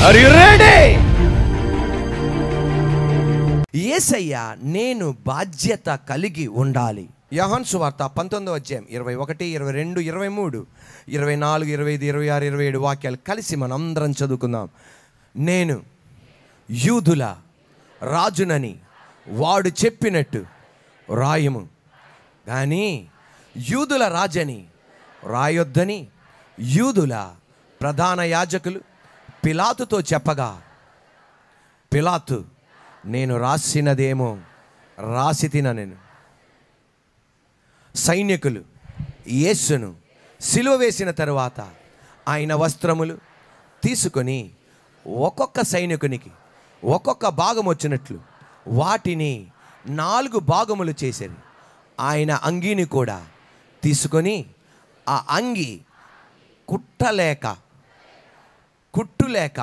Are you ready? యేసయ్య నేను బాధ్యత కలిగి ఉండాలి. యోహాను సువార్త 19వ అధ్యాయం 21, 22, 23, 24, 25, 26, 27 వాక్యాలు కలిసి మనం అందరం చదువుకుందాం. నేను యూదుల రాజునని వాడు చెప్పినట్టు రాయము, కానీ యూదుల రాజని రాయొద్దని యూదుల ప్రధాన యాజకులు పిలాతుతో చెప్పగా, పిలాతు నేను రాసినదేమో రాసి తిన. నేను సైనికులు యేసును సిలువ వేసిన తరువాత ఆయన వస్త్రములు తీసుకొని ఒక్కొక్క సైనికునికి ఒక్కొక్క భాగం వచ్చినట్లు వాటిని 4 భాగములు చేశారు. ఆయన అంగీని కూడా తీసుకొని ఆ అంగి కుట్టులేక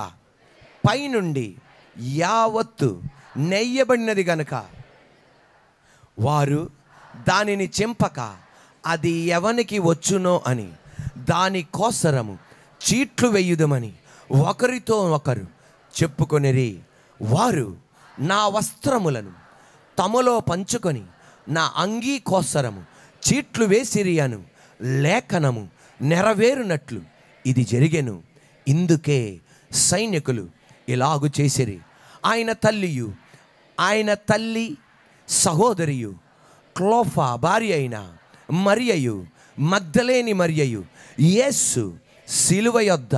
పైనుండి యావత్తు నెయ్యబడినది గనుక వారు దానిని చింపక అది ఎవనికి వచ్చునో అని దాని కోసరము చీట్లు వేయుదమని ఒకరితో ఒకరు చెప్పుకొనిరి. వారు నా వస్త్రములను తమలో పంచుకొని నా అంగీ కోసరము చీట్లు వేసిరి అను లేఖనము నెరవేరునట్లు ఇది జరిగెను. ఇందుకే సైనికులు ఇలాగు చేసిరి. ఆయన తల్లి సహోదరియు క్లోఫా భార్య అయిన మరియయు మగ్దలేని మరియయు యేసు సిలువ యొద్ద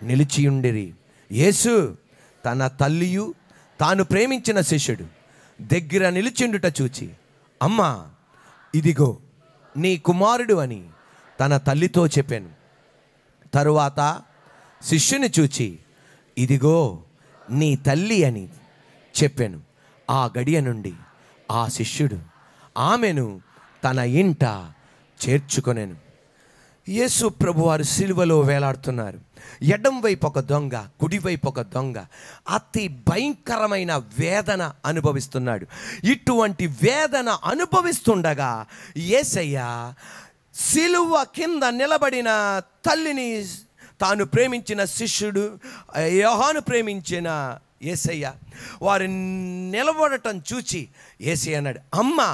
నిలిచియుండిరి. యేసు తన తల్లియు తాను ప్రేమించిన శిష్యుడు దగ్గర నిలిచిండుట చూచి, అమ్మా ఇదిగో నీ కుమారుడు అని తన తల్లితో చెప్పాను. తరువాత శిష్యుని చూచి, ఇదిగో నీ తల్లి అని చెప్పాను. ఆ గడియ నుండి ఆ శిష్యుడు ఆమెను తన ఇంట చేర్చుకొనెను. యేసు ప్రభువారు సిలువలో వేలాడుతున్నారు. ఎడం వైపు ఒక దొంగ, కుడివైపు ఒక దొంగ. అతి భయంకరమైన వేదన అనుభవిస్తున్నాడు. ఇటువంటి వేదన అనుభవిస్తుండగా యేసయ్య సిలువ కింద నిలబడిన తల్లిని, తాను ప్రేమించిన శిష్యుడు యోహాను ప్రేమించిన యేసయ్య వారు నిలబడటం చూచి యేసయ్య అన్నాడు, అమ్మా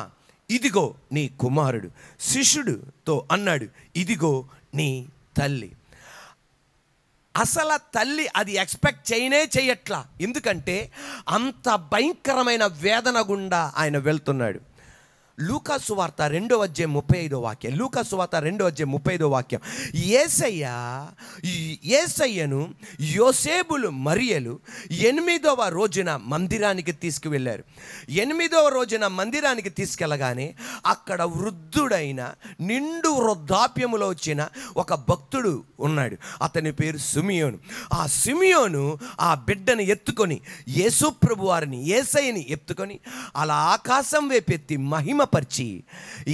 ఇదిగో నీ కుమారుడు. శిష్యుడుతో అన్నాడు, ఇదిగో నీ తల్లి. అసలు తల్లి అది ఎక్స్పెక్ట్ చేయట్లా. ఎందుకంటే అంత భయంకరమైన వేదన గుండా ఆయన వెళ్తున్నాడు. లూకా సువార్త 2వ అధ్యాయం 35వ వాక్యం. లూకా సువార్త 2వ అధ్యాయం 35వ వాక్యం. యేసయ్యను యోసేబులు మరియలు 8వ రోజున మందిరానికి తీసుకువెళ్ళారు. 8వ రోజున మందిరానికి తీసుకెళ్ళగానే అక్కడ వృద్ధుడైన నిండు వృద్ధాప్యములో వచ్చిన ఒక భక్తుడు ఉన్నాడు. అతని పేరు సిమియోను. ఆ సిమియోను ఆ బిడ్డను ఎత్తుకొని యేసు ప్రభు వారిని యేసయ్యని ఎత్తుకొని అలా ఆకాశం వైపెత్తి మహిమపరిచి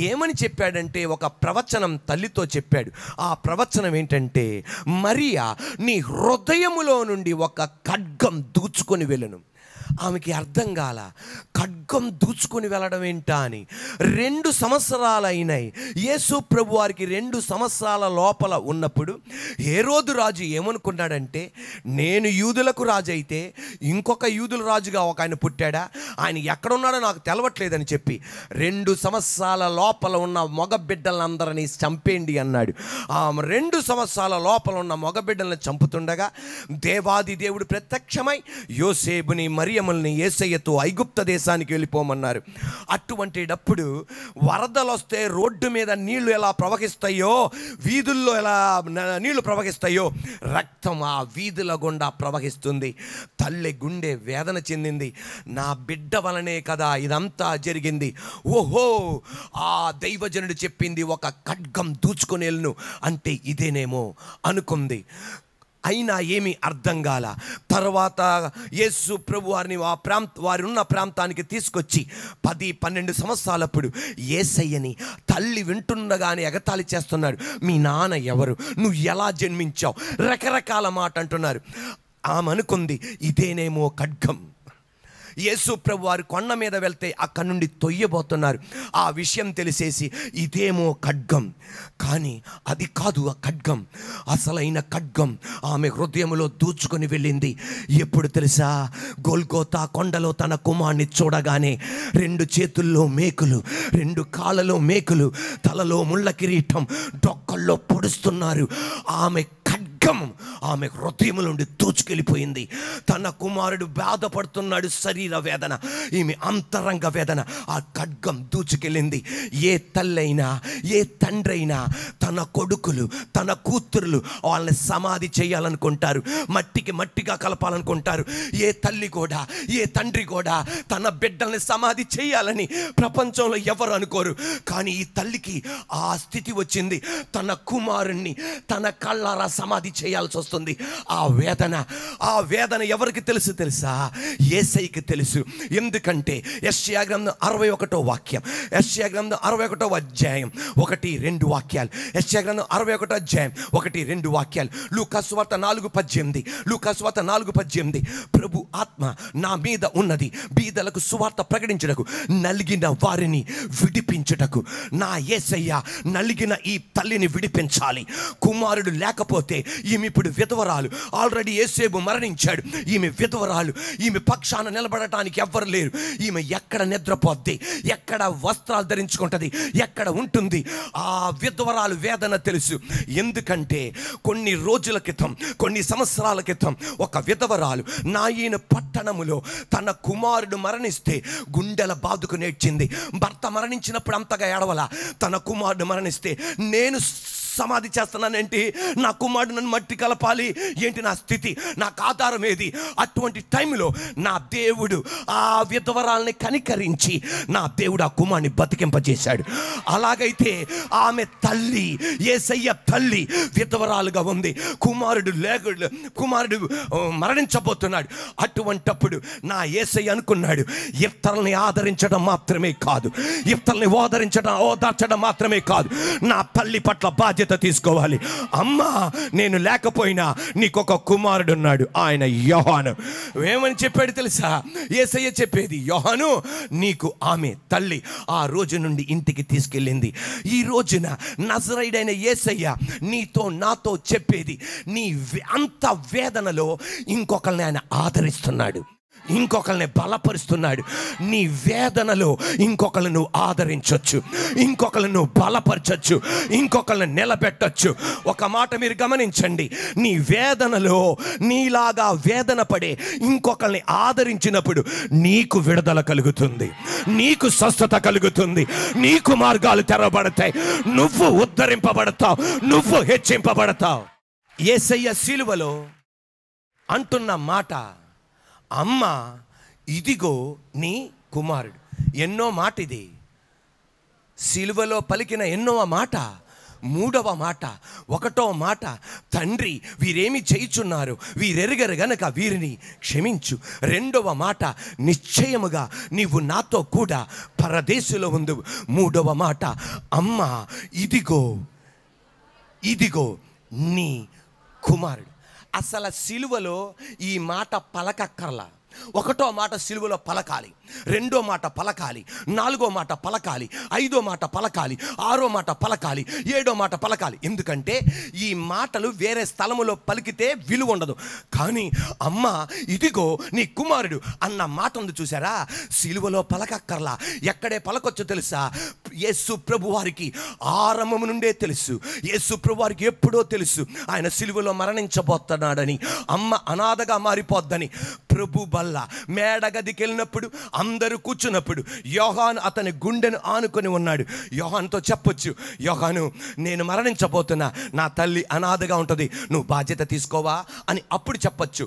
ఏమని చెప్పాడంటే, ఒక ప్రవచనం తల్లితో చెప్పాడు. ఆ ప్రవచనం ఏంటంటే, మరియా నీ హృదయములో నుండి ఒక ఖడ్గం దూచుకొని వెళ్ళను. ఆమెకి అర్థం కాల, ఖడ్గం దూచుకొని వెళ్ళడం ఏంటా అని. 2 సంవత్సరాలు అయినాయి. యేసు ప్రభు వారికి 2 సంవత్సరాల లోపల ఉన్నప్పుడు హేరోదు రాజు ఏమనుకున్నాడంటే, నేను యూదులకు రాజు అయితే ఇంకొక యూదుల రాజుగా ఒక ఆయన పుట్టాడా, ఆయన ఎక్కడున్నాడో నాకు తెలవట్లేదని చెప్పి 2 సంవత్సరాల లోపల ఉన్న మగ బిడ్డలందరినీ చంపేయండి అన్నాడు. ఆ 2 సంవత్సరాల లోపల ఉన్న మగ బిడ్డలను చంపుతుండగా దేవాది దేవుడు ప్రత్యక్షమై యోసేపుని మరియమ్మల్ని యేసయ్యతో ఐగుప్త దేశానికి వెళ్ళిపోమన్నారు. అటువంటిటప్పుడు వరదలు వస్తే రోడ్డు మీద నీళ్లు ఎలా ప్రవహిస్తాయో, వీధుల్లో ఎలా నీళ్లు ప్రవహిస్తాయో, రక్తం ఆ వీధుల గుండా ప్రవహిస్తుంది. తల్లి గుండె వేదన చెందింది. నా బిడ్డ వలనే కదా ఇదంతా జరిగింది. ఓహో, ఆ దైవజనుడు చెప్పింది ఒక ఖడ్గం దూచుకొని వెళ్ళను అంటే ఇదేనేమో అనుకుంది. అయినా ఏమీ అర్థం కాల. తర్వాత యేసు ప్రభు వారిని వారు ఉన్న ప్రాంతానికి తీసుకొచ్చి 10-12 సంవత్సరాలప్పుడు యేసయ్యని తల్లి వింటుండగానే ఎగతాళి చేస్తున్నాడు. మీ నాన్న ఎవరు, నువ్వు ఎలా జన్మించావు, రకరకాల మాట అంటున్నారు. ఆమె అనుకుంది, ఇదేనేమో ఖడ్గం. యేసు ప్రభు వారు కొండ మీద వెళ్తే అక్కడి నుండి తొయ్యబోతున్నారు. ఆ విషయం తెలిసేసి ఇదేమో ఖడ్గం, కానీ అది కాదు ఆ ఖడ్గం. అసలైన ఖడ్గం ఆమె హృదయంలో దూచుకొని వెళ్ళింది. ఎప్పుడు తెలుసా? గొల్గోతా కొండలో తన కుమారుని చూడగానే 2 చేతుల్లో మేకులు, 2 కాళ్ళలో మేకులు, తలలో ముళ్ళ కిరీటం, డొక్కల్లో పొడుస్తున్నారు. ఆమె ఖడ్గం ఆమె హృదయం నుండి దూచుకెళ్ళిపోయింది. తన కుమారుడు బాధపడుతున్నాడు, శరీర వేదన, ఈమె అంతరంగ వేదన. ఆ ఖడ్గం దూచుకెళ్ళింది. ఏ తల్లైనా ఏ తండ్రైనా తన కొడుకులు తన కూతురులు వాళ్ళని సమాధి చేయాలనుకుంటారు, మట్టికి మట్టిగా కలపాలనుకుంటారు. ఏ తల్లి కూడా ఏ తండ్రి కూడా తన బిడ్డల్ని సమాధి చేయాలని ప్రపంచంలో ఎవరు అనుకోరు. కానీ ఈ తల్లికి ఆ స్థితి వచ్చింది. తన కుమారుణ్ణి తన కళ్ళారా సమాధి చేయాల్సి వస్తుంది. ఆ వేదన ఎవరికి తెలుసా? యేసయ్యకి తెలుసు. ఎందుకంటే యెషయా గ్రంథం 61వ వాక్యం, యెషయా గ్రంథం 61వ అధ్యాయం 1-2 వాక్యాలు, యెషయా గ్రంథం 61వ అధ్యాయం 1-2 వాక్యాలు, లూకా సువార్త 4:18, లూకా సువార్త 4:18. ప్రభు ఆత్మ నా మీద ఉన్నది, బీదలకు సువార్త ప్రకటించుటకు, నలిగిన వారిని విడిపించుటకు. నా యేసయ్య నలిగిన ఈ తల్లిని విడిపించాలి. కుమారుడు లేకపోతే ఈమె ఇప్పుడు విధవరాలు. ఆల్రెడీ యేసేపు మరణించాడు. ఈమె విధవరాలు. ఈమె పక్షాన నిలబడటానికి ఎవ్వరు లేరు. ఈమె ఎక్కడ నిద్రపోద్ది, ఎక్కడ వస్త్రాలు ధరించుకుంటుంది, ఎక్కడ ఉంటుంది? ఆ విధవరాలు వేదన తెలుసు. ఎందుకంటే కొన్ని రోజుల క్రితం, కొన్ని సంవత్సరాల క్రితం ఒక విధవరాలు నాయన పట్టణములో తన కుమారుడు మరణిస్తే గుండెల బాదుకు నేర్చింది. భర్త మరణించినప్పుడు అంతగా ఏడవల. తన కుమారుడు మరణిస్తే నేను సమాధి చేస్తున్నానేంటి, నా కుమారుడు నన్ను మట్టి కలపాలి ఏంటి, నా స్థితి, నాకు ఆధారం ఏది? అటువంటి టైంలో నా దేవుడు ఆ విధవరాల్ని కనికరించి నా దేవుడు ఆ కుమారుని బతికింపజేశాడు. అలాగైతే ఆమె తల్లి, యేసయ్య తల్లి విధవరాలుగా ఉంది. కుమారుడు మరణించబోతున్నాడు. అటువంటప్పుడు నా యేసయ్య అనుకున్నాడు, ఇతరుల్ని ఆదరించడం మాత్రమే కాదు, ఇతరుల్ని ఓదార్చడం మాత్రమే కాదు, నా తల్లి పట్ల బాధ్యత తీసుకోవాలి. అమ్మా, నేను లేకపోయినా నీకొక కుమారుడు ఉన్నాడు, ఆయన యోహాను. ఏమని చెప్పాడు తెలుసా? యేసయ్య చెప్పేది, యోహాను నీకు ఆమె తల్లి ఆ రోజు నుండి ఇంటికి తీసుకెళ్ళింది. ఈ రోజున నజరేయుడైన యేసయ్య నీతో నాతో చెప్పేది, నీ అంత వేదనలో ఇంకొకరిని ఆయన ఆదరిస్తున్నాడు, ఇంకొకరిని బలపరుస్తున్నాడు. నీ వేదనలో ఇంకొకరిని నువ్వు ఆదరించవచ్చు, ఇంకొకరిని నువ్వు బలపరచచ్చు, ఇంకొకరిని నిలబెట్టచ్చు. ఒక మాట మీరు గమనించండి, నీ వేదనలో నీలాగా వేదన పడే ఇంకొకరిని ఆదరించినప్పుడు నీకు విడుదల కలుగుతుంది, నీకు స్వస్థత కలుగుతుంది, నీకు మార్గాలు తెరవబడతాయి, నువ్వు ఉద్ధరింపబడతావు, నువ్వు హెచ్చింపబడతావు. యేసయ్య సిలువలో అంటున్న మాట, అమ్మ ఇదిగో నీ కుమారుడు. ఎన్నో మాట ఇది, సిలువలో పలికిన ఎన్నో మాట. 3వ మాట, 1వ మాట, తండ్రి వీరేమి చేయుచున్నారు, వీరెరుగరు గనక వీరిని క్షమించు. 2వ మాట, నిశ్చయముగా నీవు నాతో కూడా పరదేశంలో ఉండు. 3వ మాట, అమ్మ ఇదిగో నీ కుమారుడు. అసలు సిలువలో ఈ మాట పలకక్కర్లా. 1వ మాట సిలువలో పలకాలి, 2వ మాట పలకాలి, 4వ మాట పలకాలి, 5వ మాట పలకాలి, 6వ మాట పలకాలి, 7వ మాట పలకాలి. ఎందుకంటే ఈ మాటలు వేరే స్థలములో పలికితే విలువ ఉండదు. కానీ అమ్మ ఇదిగో నీ కుమారుడు అన్న మాట ఉంది చూసారా, సిలువలో పలకక్కర్లా. ఎక్కడే పలకొచ్చో తెలుసా? యేసు ప్రభు వారికి ఆరంభం నుండే తెలుసు, యేసు ప్రభు వారికి ఎప్పుడో తెలుసు ఆయన సిలువలో మరణించబోతున్నాడని, అమ్మ అనాథగా మారిపోద్దని. ప్రభు బల్ల మేడగదికి వెళ్ళినప్పుడు అందరూ కూర్చున్నప్పుడు యోహాను అతని గుండెను ఆనుకొని ఉన్నాడు. యోహానుతో చెప్పొచ్చు, యోహాను నేను మరణించబోతున్నా, నా తల్లి అనాథగా ఉంటుంది, నువ్వు బాధ్యత తీసుకోవా అని అప్పుడు చెప్పొచ్చు.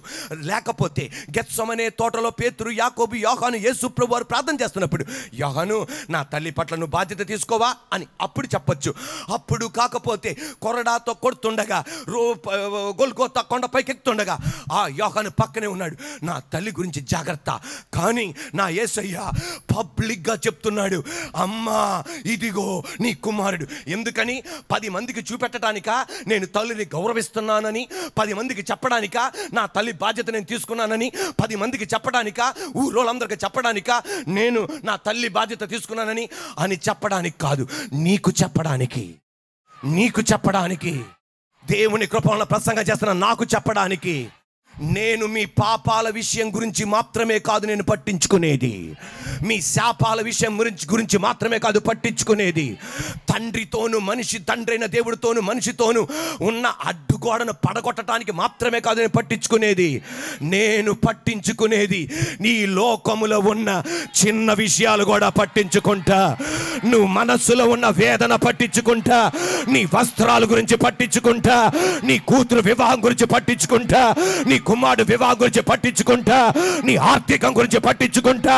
లేకపోతే గెత్సెమనే తోటలో పేతురు, యాకోబు, యోహాను యేసు ప్రభు వారు ప్రార్థన చేస్తున్నప్పుడు యోహాను నా తల్లి పట్ల నువ్వు బాధ్యత తీసుకోవా అని అప్పుడు చెప్పొచ్చు. అప్పుడు కాకపోతే కొరడాతో కొడుతుండగా గొల్గోతా కొండ పైకి ఎక్కుతుండగా ఆ యోహాను పక్కనే ఉన్నాడు, నా తల్లి గురించి జాగ్రత్త. కానీ నా యేసయ్య పబ్లిక్గా చెప్తున్నాడు, అమ్మా ఇదిగో నీ కుమారుడు. ఎందుకని? 10 మందికి చూపెట్టడానికా నేను తల్లిని గౌరవిస్తున్నానని, 10 మందికి చెప్పడానికా నా తల్లి బాధ్యత నేను తీసుకున్నానని, 10 మందికి చెప్పడానికా, ఊరోళ్ళందరికీ చెప్పడానికా నేను నా తల్లి బాధ్యత తీసుకున్నానని అని చెప్పడానికి కాదు, నీకు చెప్పడానికి, దేవుని కృపను ప్రసంగం చేస్తున్న నాకు చెప్పడానికి. నేను మీ పాపాల విషయం గురించి మాత్రమే కాదు నేను పట్టించుకునేది, మీ శాపాల విషయం గురించి మాత్రమే కాదు పట్టించుకునేది. తండ్రితోను తండ్రైన దేవుడితోను మనిషితోను ఉన్న అడ్డుగోడను పడగొట్టడానికి మాత్రమే కాదు నేను పట్టించుకునేది. నేను పట్టించుకునేది నీ లోకములో ఉన్న చిన్న విషయాలు కూడా పట్టించుకుంటా. నువ్వు మనస్సులో ఉన్న వేదన పట్టించుకుంటా, నీ వస్త్రాల గురించి పట్టించుకుంటా, నీ కూతురు వివాహం గురించి పట్టించుకుంటా, నీ కుమారుడు వివాహం గురించి పట్టించుకుంటా, నీ ఆర్థికం గురించి పట్టించుకుంటా,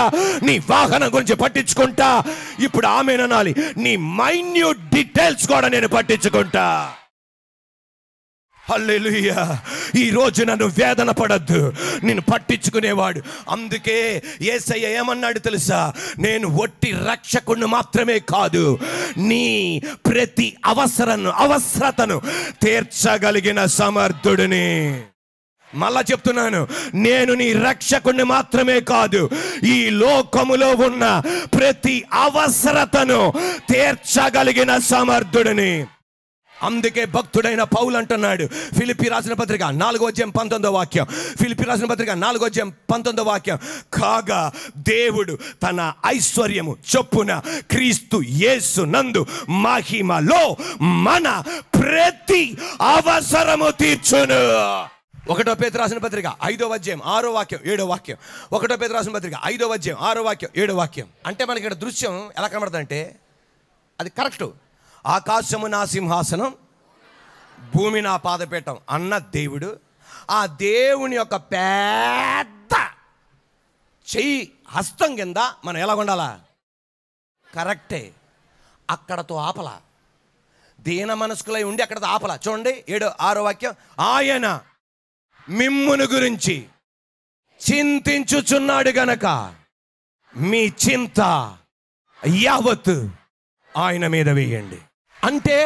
నీ వాహనం గురించి పట్టించుకుంటా. ఇప్పుడు ఆమెననాలి, నీ మైన్యూట్ డీటెయిల్స్ కూడా నేను పట్టించుకుంటా. హల్లెలూయా. ఈ రోజు నన్ను వేదన పడద్దు, నేను పట్టించుకునేవాడు. అందుకే యేసయ్య ఏమన్నాడు తెలుసా? నేను ఒట్టి రక్షకుడిని మాత్రమే కాదు, నీ ప్రతి అవసరతను తీర్చగలిగిన సమర్థుడిని. మళ్ళా చెప్తున్నాను, నేను నీ రక్షకుడిని మాత్రమే కాదు, ఈ లోకములో ఉన్న ప్రతి అవసరతను తీర్చగలిగిన సమర్థుడిని. అందుకే భక్తుడైన పౌలు అంటున్నాడు, ఫిలిప్పీ రాసిన పత్రిక 4:19 ఫిలిప్పీ రాసిన పత్రిక 4:19 కాగా దేవుడు తన ఐశ్వర్యము చొప్పున క్రీస్తు యేసు నందు మహిమలో మన ప్రతి అవసరము తీర్చును. 1 పేతురు రాసిన పత్రిక 5:6-7 1 పేతురు రాసిన పత్రిక 5:6-7 అంటే మనకి ఇక్కడ దృశ్యం ఎలా కనబడుతుంది అంటే, అది కరెక్ట్. ఆకాశము నా సింహాసనం, భూమి నా పాదపీఠం అన్న దేవుడు, ఆ దేవుని యొక్క పెద్ద చెయ్యి హస్తం కింద మనం ఎలా ఉండాలా? కరెక్టే. అక్కడతో ఆపలా, దీన మనస్కులై ఉండి అక్కడతో ఆపలా. చూడండి 7-6 ఆయన మిమ్మును గురించి చింతించుచున్నాడు గనక మీ చింత యావత్తు ఆయన మీద వేయండి. అంటే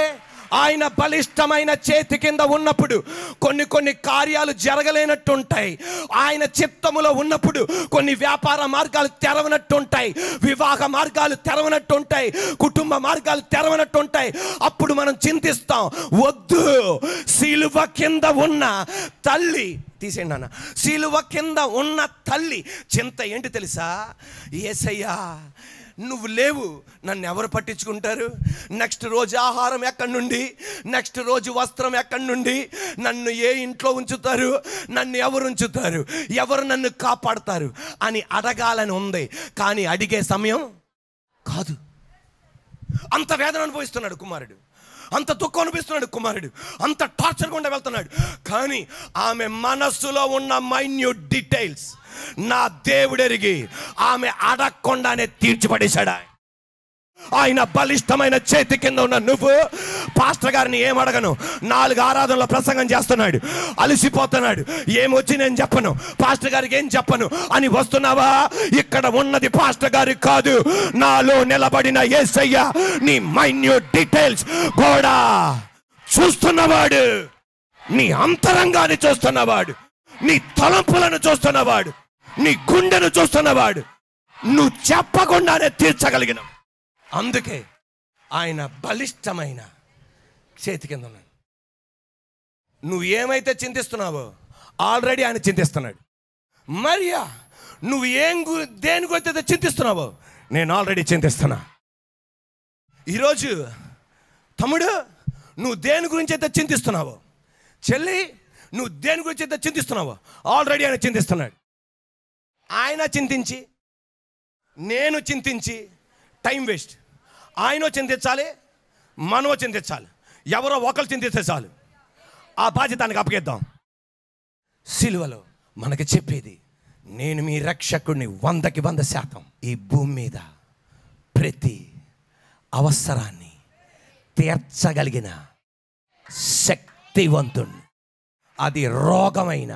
ఆయన బలిష్టమైన చేతి కింద ఉన్నప్పుడు కొన్ని కార్యాలు జరగలేనట్టుంటాయి. ఆయన చిత్తములో ఉన్నప్పుడు కొన్ని వ్యాపార మార్గాలు తెరవనట్టుంటాయి, వివాహ మార్గాలు తెరవనట్టుంటాయి, కుటుంబ మార్గాలు తెరవనట్టుంటాయి. అప్పుడు మనం చింతిస్తాం. వద్దు, సిలువ కింద ఉన్న తల్లి తీసేయండి అన్న, సిలువ కింద ఉన్న తల్లి చింత ఏంటి తెలుసా? యేసయ్యా నువ్వు లేవు, నన్ను ఎవరు పట్టించుకుంటారు? నెక్స్ట్ రోజు ఆహారం ఎక్కడి నుండి, నెక్స్ట్ రోజు వస్త్రం ఎక్కడి నుండి, నన్ను ఏ ఇంట్లో ఉంచుతారు, నన్ను ఎవరు ఉంచుతారు, ఎవరు నన్ను కాపాడుతారు అని అడగాలని ఉంది. కానీ అడిగే సమయం కాదు. అంత వేదన అనుభవిస్తున్నాడు కుమారుడు, అంత దుఃఖం అనిపిస్తున్నాడు కుమారుడు, అంత టార్చర్ గుండా వెళ్తున్నాడు. కానీ ఆమె మనస్సులో ఉన్న మైన్యూట్ డీటెయిల్స్ నా దేవుడెరిగి ఆమె అడగకుండానే తీర్చిపడేశాడు. ఆయన బలిష్టమైన చేతి కింద ఉన్న నువ్వు, పాస్టర్ గారిని ఏం అడగను, 4 ఆరాధనలో ప్రసంగం చేస్తున్నాడు, అలసిపోతున్నాడు, ఏమొచ్చి నేను చెప్పను, పాస్టర్ గారికి ఏం చెప్పను అని వస్తున్నావా? ఇక్కడ ఉన్నది పాస్టర్ గారి కాదు, నాలో నిలబడిన యేసయ్య నీ మైన్యూట్ డీటెయిల్స్ కూడా చూస్తున్నవాడు, నీ అంతరంగాన్ని చూస్తున్నవాడు, నీ తలంపులను చూస్తున్నవాడు, నీ గుండెను చూస్తున్నవాడు, నువ్వు చెప్పకుండానే తీర్చగలిగిన. అందుకే ఆయన బలిష్టమైన చేతి కింద ఉన్నాడు. నువ్వు ఏమైతే చింతిస్తున్నావో ఆల్రెడీ ఆయన చింతిస్తున్నాడు. మరియా నువ్వు దేని గురించి చింతిస్తున్నావో నేను ఆల్రెడీ చింతిస్తున్నా. ఈరోజు తమ్ముడు నువ్వు దేని గురించి అయితే చింతిస్తున్నావో, చెల్లి నువ్వు దేని గురించి అయితే చింతిస్తున్నావో ఆల్రెడీ ఆయన చింతిస్తున్నాడు. ఆయన చింతించి నేను చింతించి టైం వేస్ట్. ఆయనో చింతించాలి, మనో చింతించాలి, ఎవరో ఒకరు చింతిస్తే చాలు, ఆ బాధ్యత ఆయనకు అప్పగిద్దాం. సిలువలో మనకి చెప్పేది, నేను మీ రక్షకుడిని 100కి 100% ఈ భూమి మీద ప్రతి అవసరాన్ని తీర్చగలిగిన శక్తివంతుణ్ణి. అది రోగమైన,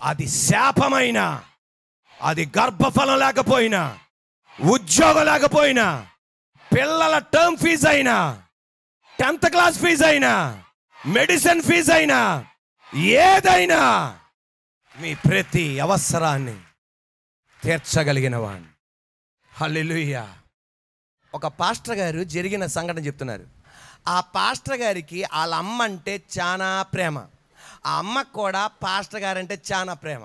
అది శాపమైనా, అది గర్భఫలం లేకపోయినా, ఉద్యోగం లేకపోయినా, పిల్లల టర్మ్ ఫీజు అయినా, 10th క్లాస్ ఫీజు అయినా, మెడిసిన్ ఫీజు అయినా, ఏదైనా మీ ప్రతి అవసరాన్ని తీర్చగలిగిన వాణ్ణి. హల్లెలూయా. ఒక పాస్టర్ గారు జరిగిన సంఘటన చెప్తున్నారు. ఆ పాస్టర్ గారికి వాళ్ళ అమ్మ అంటే చాలా ప్రేమ. ఆ అమ్మకు కూడా పాస్టర్ గారు అంటే చాలా ప్రేమ.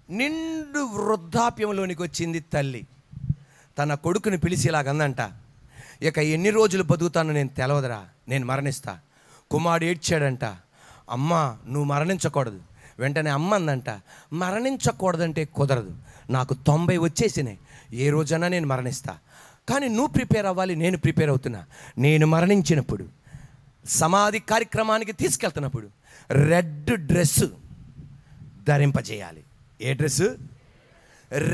నిండు వృద్ధాప్యంలోనికి వచ్చింది తల్లి. తన కొడుకుని పిలిచి ఇలాగందంట, ఇక ఎన్ని రోజులు బతుకుతానో నేను తెలవదురా, నేను మరణిస్తా. కుమారుడు ఏడ్చాడంట, అమ్మ నువ్వు మరణించకూడదు. వెంటనే అమ్మ అందంట, మరణించకూడదంటే కుదరదు, నాకు 90 వచ్చేసినాయి, ఏ రోజైనా నేను మరణిస్తా. కానీ నువ్వు ప్రిపేర్ అవ్వాలి, నేను ప్రిపేర్ అవుతున్నా. నేను మరణించినప్పుడు సమాధి కార్యక్రమానికి తీసుకెళ్తున్నప్పుడు రెడ్ డ్రెస్సు ధరింపజేయాలి. ఏ డ్రెస్సు?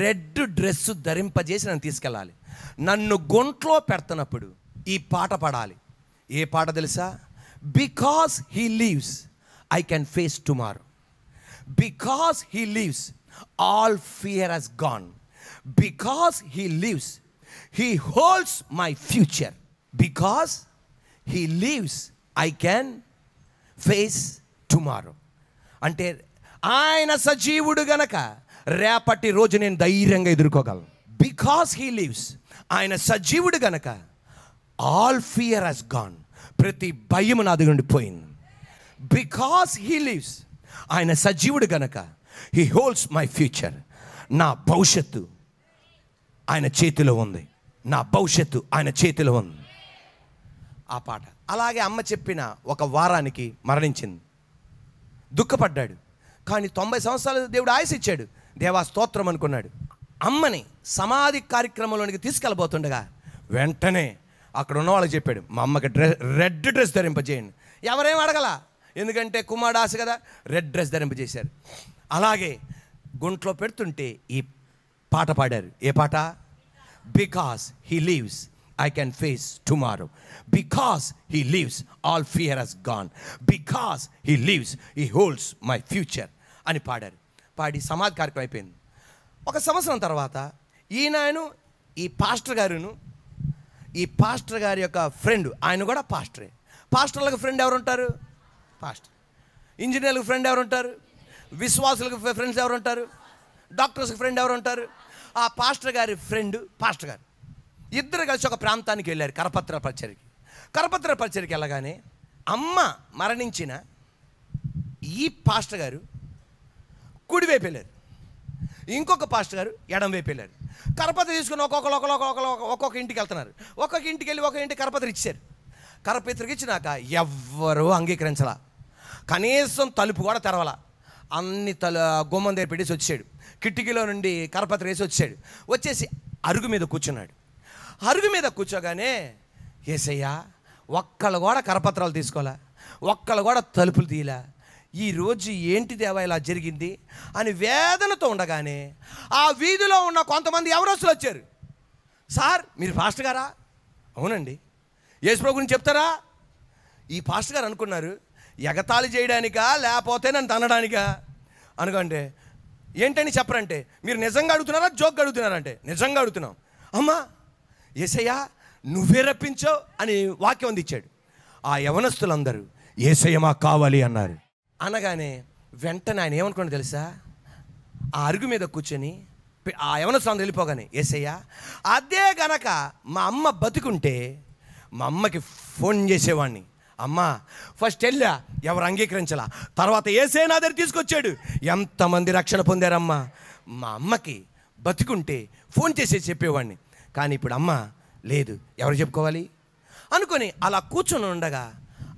రెడ్ డ్రెస్సు ధరింపజేసి నన్ను తీసుకెళ్ళాలి. నన్ను గుంట్లో పెడుతున్నప్పుడు ఈ పాట పాడాలి. ఏ పాట తెలుసా? Because he leaves I can face tomorrow. Because he leaves all fear has gone. Because he leaves he holds my future. Because he leaves I can face tomorrow. అంటే ఆయన సజీవుడు గనక రేపటి రోజు నేను ధైర్యంగా ఎదుర్కోగలను. బికాస్ హీ లీవ్స్, ఆయన సజీవుడు గనక ఆల్ ఫియర్ హస్ గాన్, ప్రతి భయం నాది నుండి పోయింది. బికాస్ హీ లీవ్స్, ఆయన సజీవుడు గనక హీ హోల్డ్స్ మై ఫ్యూచర్. నా భవిష్యత్తు ఆయన చేతిలో ఉంది, నా భవిష్యత్తు ఆయన చేతిలో ఉంది. ఆ పాట. అలాగే అమ్మ చెప్పిన ఒక వారానికి మరణించింది. దుఃఖపడ్డాడు. కానీ 90 సంవత్సరాలు దేవుడు ఆయుసు ఇచ్చాడు. దేవా స్తోత్రం అనుకున్నాడు. అమ్మని సమాధి కార్యక్రమంలోనికి తీసుకెళ్ళబోతుండగా వెంటనే అక్కడ ఉన్న వాళ్ళకి చెప్పాడు, మా అమ్మకి రెడ్ డ్రెస్ ధరింపజేయండి. ఎవరేం అడగల, ఎందుకంటే కుమారుడు ఆశ కదా, రెడ్ డ్రెస్ ధరింపజేశారు. అలాగే గుంట్లో పెడుతుంటే ఈ పాట పాడారు. ఏ పాట? Because he leaves I can face tomorrow. Because he lives, all fear has gone. Because he lives, he holds my future అని పాడారు. పాడి సమాధి కార్యక్రమం అయిపోయింది. ఒక సంవత్సరం తర్వాత ఈయనను ఈ పాస్టర్ గారి యొక్క ఫ్రెండ్, ఆయన కూడా పాస్టరే. పాస్టర్లకు ఫ్రెండ్ ఎవరు ఉంటారు? పాస్టర్. ఇంజనీర్లకు ఫ్రెండ్ ఎవరు ఉంటారు? విశ్వాసులకు ఫ్రెండ్స్ ఎవరు ఉంటారు? డాక్టర్స్కి ఫ్రెండ్ ఎవరు ఉంటారు? ఆ పాస్టర్ గారి ఫ్రెండ్ పాస్టర్ గారు ఇద్దరు కలిసి ఒక ప్రాంతానికి వెళ్ళారు, కరపత్ర పరిచర్కి వెళ్ళగానే అమ్మ మరణించిన ఈ పాస్టర్ గారు కుడివైపు వెళ్ళారు, ఇంకొక పాస్టర్ గారు ఎడం వైపు వెళ్ళారు. కరపత్ర తీసుకుని ఒక్కొక్క ఇంటికి వెళ్తున్నారు. ఒక్కొక్క ఇంటికి వెళ్ళి ఒక ఇంటికి కరపత్ర ఇచ్చారు. కరపత్రకి ఇచ్చినాక ఎవ్వరూ అంగీకరించలా, కనీసం తలుపు కూడా తెరవలా. అన్ని గుమ్మం దగ్గర పెట్టేసి వచ్చాడు. కిటికీలో నుండి కరపత్ర వేసి వచ్చేసి అరుగు మీద కూర్చున్నాడు. అరుగు మీద కూర్చోగానే, యేసయ్యా ఒక్కళ్ళు కూడా కరపత్రాలు తీసుకోలే, ఒక్కళ్ళు కూడా తలుపులు తీయలే, ఈరోజు ఏంటి దేవా ఇలా జరిగింది అని వేదనతో ఉండగానే ఆ వీధిలో ఉన్న కొంతమంది ఎవరొస్తులు వచ్చారు. సార్ మీరు పాస్టర్ గారా? అవునండి. యేసుప్రభు గురించి చెప్తారా? ఈ పాస్టర్ గారు అనుకున్నారు ఎగతాళి చేయడానికా లేకపోతే నన్ను తనడానికా అనుకోండి. ఏంటని చెప్పరంటే, మీరు నిజంగా అడుగుతున్నారా జోక్గా అడుగుతున్నారంటే, నిజంగా అడుగుతున్నాం. అమ్మా యేసయ్యా నువ్వే రప్పించావు అని వాక్యం అందించాడు. ఆ యవనస్తులందరూ యేసయ్య మాకు కావాలి అన్నారు. అనగానే వెంటనే ఆయన ఏమనుకున్నాడు తెలుసా? ఆ అరుగు మీద కూర్చొని ఆ యవనస్తులందరూ వెళ్ళిపోగానే, యేసయ్యా అదే గనక మా అమ్మ బతుకుంటే మా అమ్మకి ఫోన్ చేసేవాడిని. అమ్మా ఫస్ట్ వెళ్ళా, ఎవరు అంగీకరించలా, తర్వాత యేసయ్య నా దగ్గర తీసుకొచ్చాడు, ఎంతమంది రక్షణ పొందారమ్మా. మా అమ్మకి బతుకుంటే ఫోన్ చేసి చెప్పేవాడిని, కానీ ఇప్పుడు అమ్మ లేదు, ఎవరు చెప్పుకోవాలి అనుకొని అలా కూర్చొని ఉండగా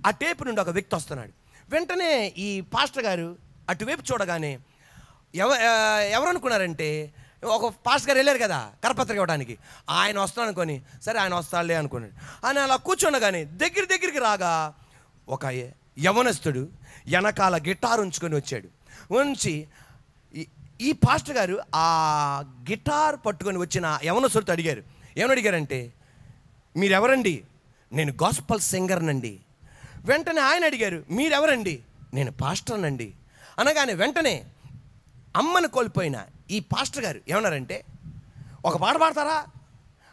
ఆ టేపు నుండి ఒక వ్యక్తి వస్తున్నాడు. వెంటనే ఈ పాస్టర్ గారు అటువైపు చూడగానే ఎవరు అనుకున్నారంటే, ఒక పాస్టర్ గారు వెళ్ళారు కదా కరపత్రిక ఇవ్వడానికి, ఆయన వస్తాను అనుకొని, సరే ఆయన వస్తాడులే అనుకున్నాడు. ఆయన అలా కూర్చుండగానే దగ్గరికి రాగా ఒక యవనస్తుడు వెనకాల గిటార్ ఉంచుకొని వచ్చాడు. ఉంచి ఈ పాస్టర్ గారు ఆ గిటార్ పట్టుకొని వచ్చిన యవనస్తుడితో అడిగారు. ఏమని అడిగారంటే, మీరెవరండి? నేను గాస్పల్ సింగర్నండి. వెంటనే ఆయన అడిగారు, మీరెవరండి? నేను పాస్టర్నండి. అనగానే వెంటనే అమ్మను కోల్పోయిన ఈ పాస్టర్ గారు ఏమన్నారంటే, ఒక పాట పాడతారా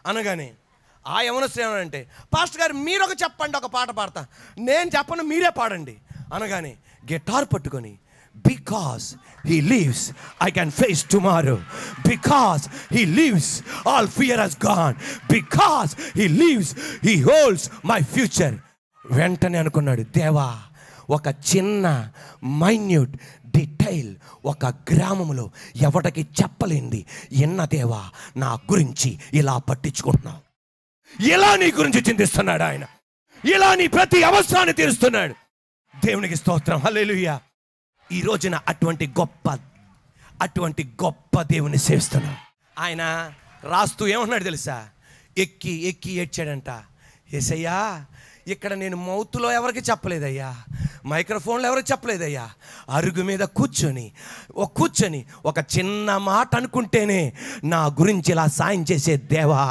అనగానే ఆ యవనస్తుడు ఏమన్నారంటే, పాస్టర్ గారు మీరు ఒక చెప్పండి, ఒక పాట పాడతా. నేను చెప్పను, మీరే పాడండి అనగానే గిటార్ పట్టుకొని, because he lives I can face tomorrow, because he lives all fear has gone, because he lives he holds my future. వెంటనే అనుకున్నాడు, దేవా ఒక చిన్న మైన్యూట్ డీటెయిల్ ఒక గ్రామంలో ఎవరికి చెప్పలేంది ఎన్న దేవా నా గురించి ఇలా పట్టించుకుంటున్నావు, ఇలా నీ గురించి చింతిస్తున్నాడు ఆయన, ఇలా నీ ప్రతి అవసరాన్ని తీరుస్తున్నాడు. దేవునికి స్తోత్రం, హల్లెలూయా. ఈ రోజున అటువంటి గొప్ప దేవుని సేవిస్తున్నాం. ఆయన రాస్తూ ఏమన్నాడు తెలుసా, ఎక్కి ఎక్కి ఏడ్చాడంట. యేసయ్యా ఇక్కడ నేను మౌతులో ఎవరికి చెప్పలేదయ్యా, మైక్రోఫోన్లో ఎవరికి చెప్పలేదయ్యా, అరుగు మీద కూర్చొని ఒక చిన్న మాట అనుకుంటేనే నా గురించి ఇలా సాయం చేసే దేవా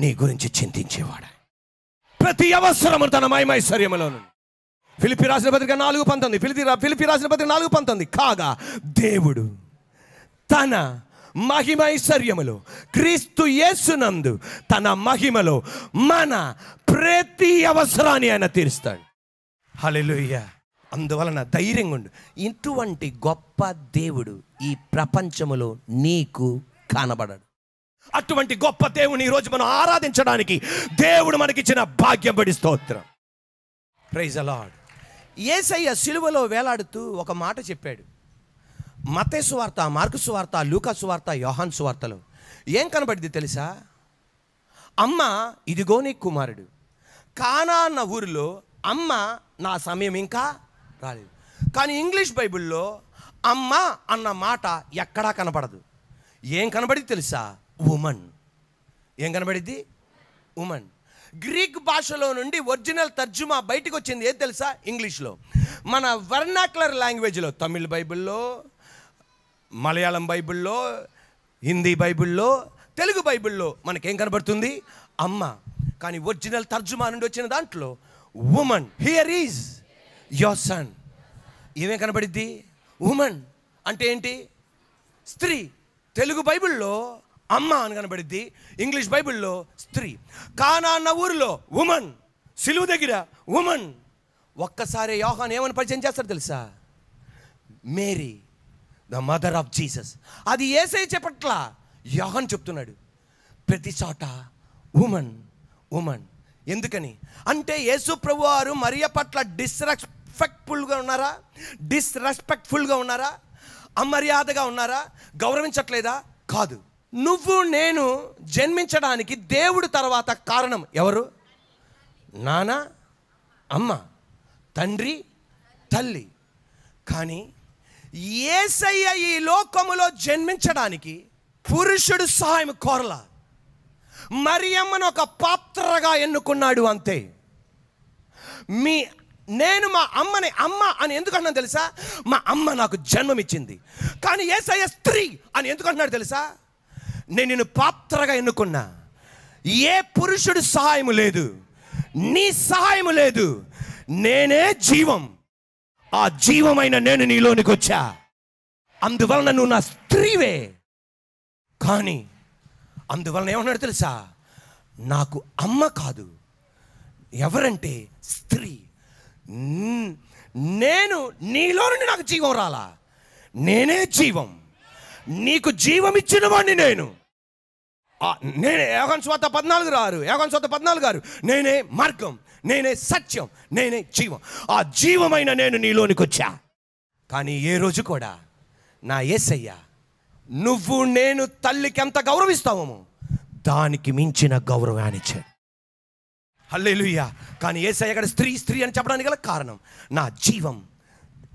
నీ గురించి చింతించేవాడు. ప్రతి అవసరము తన మహిమైశ్వర్యములోను. ఫిలిప్పీ రాసిన పత్రిక 4:19, ఫిలిప్పీ రాసిన పత్రిక 4:19, కాగా దేవుడు తన మహిమైశ్వర్యములో క్రీస్తు యేసునందు తన మహిమలో మన ప్రతి అవసరాన్ని ఆయన తీరుస్తాడు. హల్లెలూయా. అందువలన ధైర్యంగా ఉండు. ఇటువంటి గొప్ప దేవుడు ఈ ప్రపంచములో నీకు కనబడడు. అటువంటి గొప్ప దేవుని ఈరోజు మనం ఆరాధించడానికి దేవుడు మనకిచ్చిన భాగ్యం బడి స్తోత్రం. Praise the lord. యేసయ్య సిలువలో వేలాడుతూ ఒక మాట చెప్పాడు. మత్తయి సువార్త, మార్కు సువార్త, లూకా సువార్త, యోహాను సువార్తలో ఏం కనబడింది తెలుసా? అమ్మ ఇదిగో నీ కుమారుడు. కానా అన్న ఊరిలో అమ్మ నా సమయం ఇంకా రాలేదు. కానీ ఇంగ్లీష్ బైబిల్లో అమ్మ అన్న మాట ఎక్కడా కనబడదు. ఏం కనబడింది తెలుసా? ఉమన్. ఏం కనబడింది? ఉమన్. గ్రీక్ భాషలో నుండి ఒరిజినల్ తర్జుమా బయటకు వచ్చింది ఏది తెలుసా? ఇంగ్లీష్లో. మన వర్నాక్యులర్ లాంగ్వేజ్లో తమిళ్ బైబిల్లో, మలయాళం బైబిల్లో, హిందీ బైబిల్లో, తెలుగు బైబిల్లో మనకేం కనబడుతుంది? అమ్మ. కానీ ఒరిజినల్ తర్జుమా నుండి వచ్చిన దాంట్లో woman, here is your son. ఏమేం కనబడిద్ది? ఉమన్ అంటే ఏంటి? స్త్రీ. తెలుగు బైబిల్లో అమ్మ అని కనబడిద్ది, ఇంగ్లీష్ బైబిల్లో స్త్రీ. కానా అన్న ఊరిలో ఉమన్, సిలువ దగ్గర ఉమన్. ఒక్కసారి యోహాను ఏమని పరిచయం చేస్తారు తెలుసా? Mary the mother of Jesus. అది యేసయ్య చెప్పట్లా, యోహాను చెప్తున్నాడు. ప్రతి చోట ఉమన్ ఉమన్. ఎందుకని అంటే యేసు ప్రభువారు మరియ పట్ల డిస్రెస్పెక్ట్ఫుల్గా ఉన్నారా? అమర్యాదగా ఉన్నారా? గౌరవించట్లేదా? కాదు. నువ్వు నేను జన్మించడానికి దేవుడు తర్వాత కారణం ఎవరు? నాన్న, అమ్మ, తండ్రి, తల్లి. కానీ యేసయ్య ఈ లోకములో జన్మించడానికి పురుషుడు సహాయం కోరలా. మరియమ్మను ఒక పాత్రగా ఎన్నుకున్నాడు అంతే. నేను మా అమ్మని అమ్మ అని ఎందుకు అన్నాను తెలుసా? మా అమ్మ నాకు జన్మమిచ్చింది. కానీ యేసయ్య స్త్రీ అని ఎందుకు అన్నాడు తెలుసా? నేను నిన్ను పాత్రగా ఎన్నుకున్నా. ఏ పురుషుడు సహాయము లేదు, నీ సహాయము లేదు. నేనే జీవం. ఆ జీవమైన నేను నీలోనికి వచ్చా. అందువలన నువ్వు నా స్త్రీవే. కానీ అందువలన ఏమన్నాడు తెలుసా? నాకు అమ్మ కాదు, ఎవరంటే స్త్రీ. నేను నీలో నుండి నాకు జీవం రాలా, నేనే జీవం. నీకు జీవం ఇచ్చిన వాడిని నేనే. యోహాను సువార్త 14:6 నేనే మార్గం, నేనే సత్యం, నేనే జీవం. ఆ జీవమైన నేను నీలోనికి వచ్చా. కానీ ఏ రోజు కూడా నా యేసయ్య నువ్వు నేను తల్లికి ఎంత గౌరవిస్తామో దానికి మించిన గౌరవాన్ని ఇచ్చాడు. హల్లెలూయా. కానీ యేసయ్య అక్కడ స్త్రీ అని చెప్పడానికి గల కారణం, నా జీవం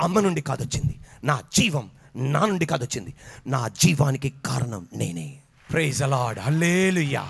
అమ్మ నుండి కాదొచ్చింది, నా జీవం నా నుండి కాదొచ్చింది, నా జీవానికి కారణం నేనే. Praise the lord. హల్లెలూయా.